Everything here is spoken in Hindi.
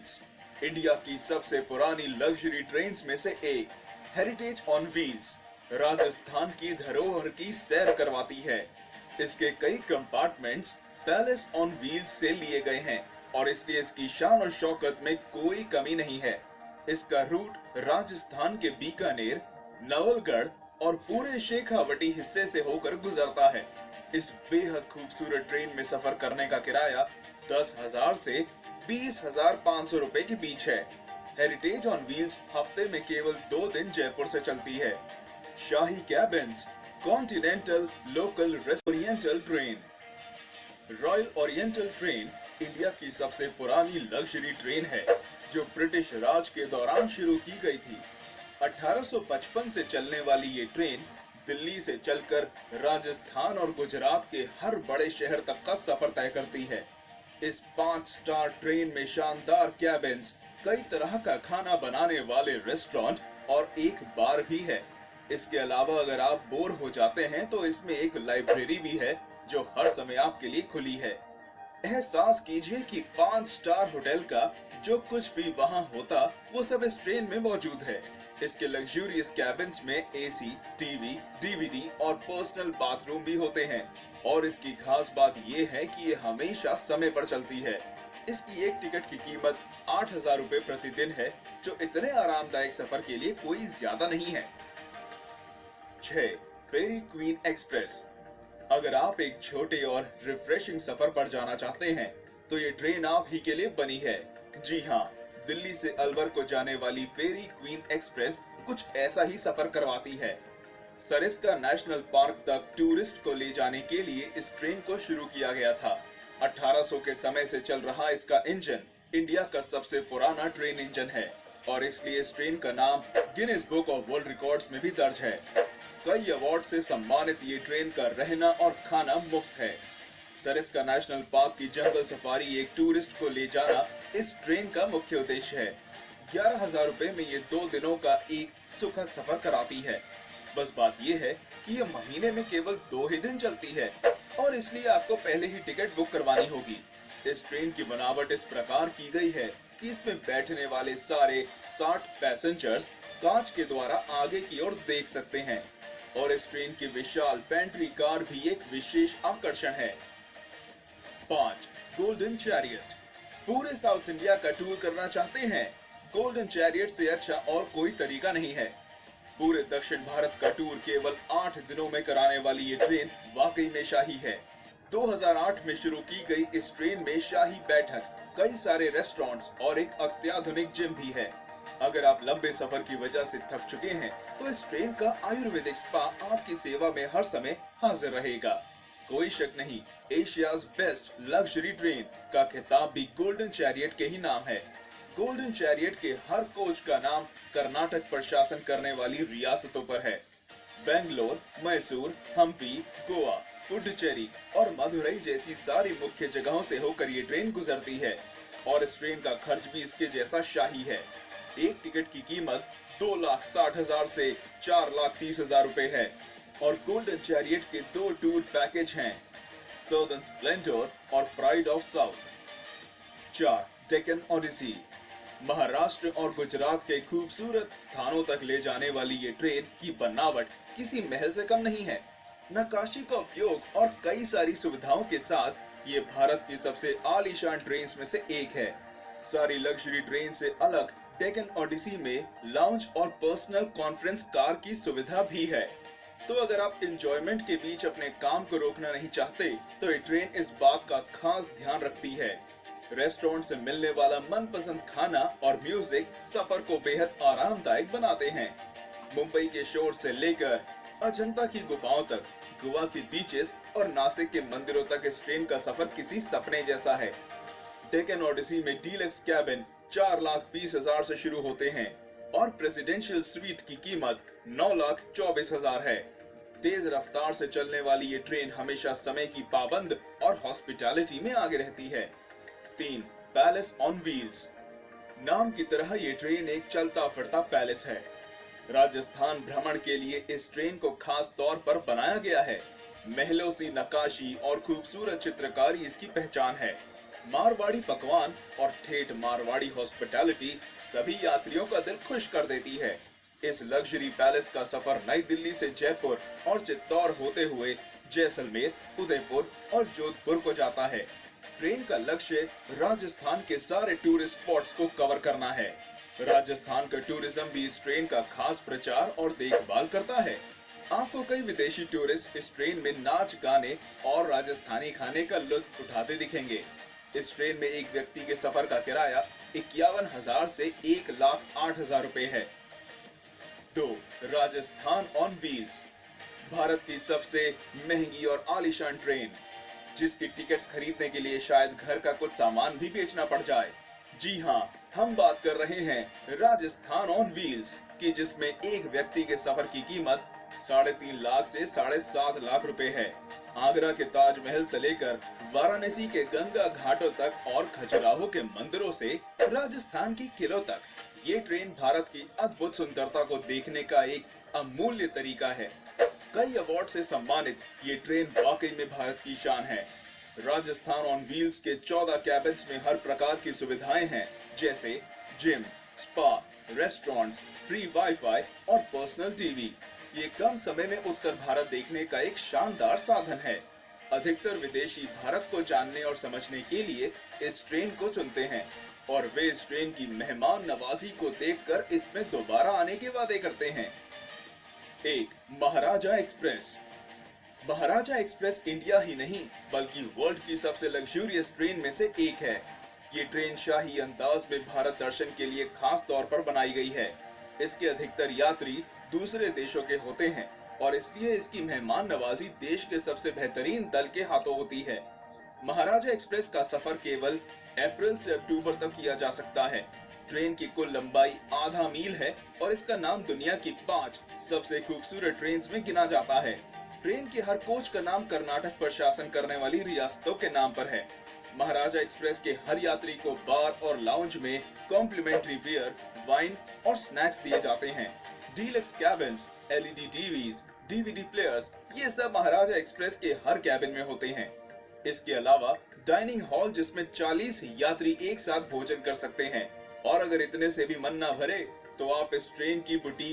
व्हील्स, इंडिया की सबसे पुरानी लग्जरी ट्रेन्स में से एक हेरिटेज ऑन व्हील्स राजस्थान की धरोहर की सैर करवाती है। इसके कई कंपार्टमेंट्स पैलेस ऑन व्हील्स से लिए गए हैं और इसलिए इसकी शान और शौकत में कोई कमी नहीं है। इसका रूट राजस्थान के बीकानेर, नवलगढ़ और पूरे शेखावटी हिस्से से होकर गुजरता है। इस बेहद खूबसूरत ट्रेन में सफर करने का किराया 10,000 से 20,500 रुपए के बीच है। हेरिटेज ऑन व्हील्स हफ्ते में केवल 2 दिन जयपुर से चलती है। शाही cabins, continental local oriental train. Royal oriental train India की सबसे पुरानी लग्जरी ट्रेन है जो ब्रिटिश राज के दौरान शुरू की गई थी। 1855 से चलने वाली ये ट्रेन दिल्ली से चलकर राजस्थान और गुजरात के हर बड़े शहर तक का सफर तय करती है। इस 5 स्टार ट्रेन में शानदार कैबिन्स, कई तरह का खाना बनाने वाले रेस्टोरेंट और एक बार भी है। इसके अलावा अगर आप बोर हो जाते हैं तो इसमें एक लाइब्रेरी भी है जो हर समय आपके लिए खुली है। एहसास कीजिए कि 5 स्टार होटल का जो कुछ भी वहाँ होता वो सब इस ट्रेन में मौजूद है। इसके लग्जूरियस कैबिन्स में एसी, टीवी, डीवीडी और पर्सनल बाथरूम भी होते हैं और इसकी खास बात ये है कि ये हमेशा समय पर चलती है। इसकी एक टिकट की कीमत 8,000 रुपए प्रतिदिन है जो इतने आरामदायक सफर के लिए कोई ज्यादा नहीं है। 6. फेरी क्वीन एक्सप्रेस। अगर आप एक छोटे और रिफ्रेशिंग सफर पर जाना चाहते हैं तो ये ट्रेन आप ही के लिए बनी है। जी हाँ, दिल्ली से अलवर को जाने वाली फेरी क्वीन एक्सप्रेस कुछ ऐसा ही सफर करवाती है। सरिस्का नेशनल पार्क तक टूरिस्ट को ले जाने के लिए इस ट्रेन को शुरू किया गया था। 1800 के समय से चल रहा इसका इंजन इंडिया का सबसे पुराना ट्रेन इंजन है और इसलिए इस ट्रेन का नाम Guinness book of world records में भी दर्ज है। कई अवार्ड से सम्मानित ये ट्रेन का रहना और खाना मुफ्त है। सरिस्का नेशनल पार्क की जंगल सफारी एक टूरिस्ट को ले जाना इस ट्रेन का मुख्य उद्देश्य है। 11,000 रुपए में ये 2 दिनों का एक सुखद सफर कराती है। बस बात ये है कि ये महीने में केवल 2 ही दिन चलती है और इसलिए आपको पहले ही टिकट बुक करवानी होगी। इस ट्रेन की बनावट इस प्रकार की गई है कि इसमें बैठने वाले सारे 60 पैसेंजर्स कांच के द्वारा आगे की ओर देख सकते हैं और इस ट्रेन की विशाल पेंट्री कार भी एक विशेष आकर्षण है। 5. Golden chariot. पूरे साउथ इंडिया का टूर करना चाहते हैं? गोल्डन चैरियट से अच्छा और कोई तरीका नहीं है। पूरे दक्षिण भारत का टूर केवल 8 दिनों में कराने वाली ये ट्रेन वाकई में शाही है। 2008 में शुरू की गई इस ट्रेन में शाही बैठक, कई सारे रेस्टोरेंट्स और एक अत्याधुनिक जिम भी है। अगर आप लंबे सफर की वजह से थक चुके हैं तो इस ट्रेन का आयुर्वेदिक स्पा आपकी सेवा में हर समय हाजिर रहेगा। कोई शक नहीं, एशियाज बेस्ट लग्जरी ट्रेन का खिताब भी गोल्डन चैरियट के ही नाम है। गोल्डन चैरियट के हर कोच का नाम कर्नाटक पर शासन करने वाली रियासतों पर है। बेंगलोर, मैसूर, हम्पी, गोवा, पुडुचेरी और मदुरई जैसी सारी मुख्य जगहों से होकर ये ट्रेन गुजरती है और इस ट्रेन का खर्च भी इसके जैसा शाही है। एक टिकट की कीमत 2,60,000 से 4,30,000 रुपए है और गोल्डन चैरियट के 2 टूर पैकेज हैं, सदर्न स्प्लेंडर और pride of south. 4. Deccan odyssey. Maharashtra और गुजरात के खूबसूरत स्थानों तक ले जाने वाली ये ट्रेन की बनावट किसी महल से कम नहीं है। नक्काशी का उपयोग और कई सारी सुविधाओं के साथ ये भारत की सबसे आलीशान ट्रेन में से एक है। सारी लग्जरी ट्रेन से अलग डेक्कन ओडिसी में लाउंज और पर्सनल कॉन्फ्रेंस कार की सुविधा भी है। तो अगर आप एंजॉयमेंट के बीच अपने काम को रोकना नहीं चाहते तो ये ट्रेन इस बात का खास ध्यान रखती है। रेस्टोरेंट से मिलने वाला मनपसंद खाना और म्यूजिक सफर को बेहद आरामदायक बनाते हैं। मुंबई के शोर से लेकर अजंता की गुफाओं तक, गोवा के बीचेस और नासिक के मंदिरों तक इस ट्रेन का सफर किसी सपने जैसा है। डेक्कन ओडिसी में डीलक्स कैबिन 4,20,000 से शुरू होते हैं और प्रेसिडेंशियल स्वीट की कीमत 9,24,000 है। तेज रफ्तार से चलने वाली ये ट्रेन हमेशा समय की पाबंद और हॉस्पिटैलिटी में आगे रहती है। 3. Palace on wheels. नाम की तरह ये ट्रेन एक चलता फिरता पैलेस है। राजस्थान भ्रमण के लिए इस ट्रेन को खास तौर पर बनाया गया है। महलों सी नक्काशी और खूबसूरत चित्रकारी इसकी पहचान है। मारवाड़ी पकवान और ठेठ मारवाड़ी हॉस्पिटैलिटी सभी यात्रियों का दिल खुश कर देती है। इस लग्जरी पैलेस का सफर नई दिल्ली से जयपुर और चित्तौड़ होते हुए जैसलमेर, उदयपुर और जोधपुर को जाता है। ट्रेन का लक्ष्य राजस्थान के सारे टूरिस्ट स्पॉट्स को कवर करना है। राजस्थान का टूरिज्म भी इस ट्रेन का खास प्रचार और देखभाल करता है। आपको कई विदेशी टूरिस्ट इस ट्रेन में नाच गाने और राजस्थानी खाने का लुत्फ उठाते दिखेंगे। इस ट्रेन में एक व्यक्ति के सफर का किराया 51,000 से 1,08,000 रुपए है। 2. राजस्थान ऑन व्हील्स, भारत की सबसे महंगी और आलीशान ट्रेन, जिसकी टिकट्स खरीदने के लिए शायद घर का कुछ सामान भी बेचना पड़ जाए। जी हाँ, हम बात कर रहे हैं राजस्थान ऑन व्हील्स की, जिसमें एक व्यक्ति के सफर की कीमत 3.5 लाख से 7.5 लाख रुपए है। आगरा के ताजमहल से लेकर वाराणसी के गंगा घाटों तक और खजुराहो के मंदिरों से राजस्थान के किलों तक, ये ट्रेन भारत की अद्भुत सुंदरता को देखने का एक अमूल्य तरीका है। कई अवार्ड से सम्मानित ये ट्रेन वाकई में भारत की शान है। राजस्थान ऑन व्हील्स के 14 कैबिन्स में हर प्रकार की सुविधाएं हैं, जैसे gym, spa, restaurants, free wifi और पर्सनल टीवी। ये कम समय में उत्तर भारत देखने का एक शानदार साधन है। अधिकतर विदेशी भारत को जानने और समझने के लिए इस ट्रेन को चुनते हैं और वे इस ट्रेन की मेहमान नवाजी को देखकर इसमें दोबारा आने के वादे करते हैं। 1. महाराजा एक्सप्रेस। महाराजा एक्सप्रेस इंडिया ही नहीं बल्कि वर्ल्ड की सबसे लग्जूरियस ट्रेन में से एक है। ये ट्रेन शाही अंदाज में भारत दर्शन के लिए खास तौर पर बनाई गई है। इसके अधिकतर यात्री दूसरे देशों के होते हैं और इसलिए इसकी मेहमान नवाजी देश के सबसे बेहतरीन दल के हाथों होती है। महाराजा एक्सप्रेस का सफर केवल अप्रैल से अक्टूबर तक किया जा सकता है। ट्रेन की कुल लंबाई आधा मील है और इसका नाम दुनिया की 5 सबसे खूबसूरत ट्रेन में गिना जाता है। ट्रेन के हर कोच का नाम कर्नाटक पर शासन करने वाली रियासतों के नाम पर है। महाराजा एक्सप्रेस के हर यात्री को बार और लाउंज में कॉम्प्लीमेंट्री बियर, वाइन और स्नैक्स दिए जाते हैं। Deluxe cabins, LED TVs, DVD players, ये सब महाराजा एक्सप्रेस के हर कैबिन में होते हैं। इसके अलावा डाइनिंग हॉल, जिसमें 40 यात्री एक साथ भोजन कर सकते हैं, और अगर इतने से भी मन ना भरे तो आप इस ट्रेन की बुटीक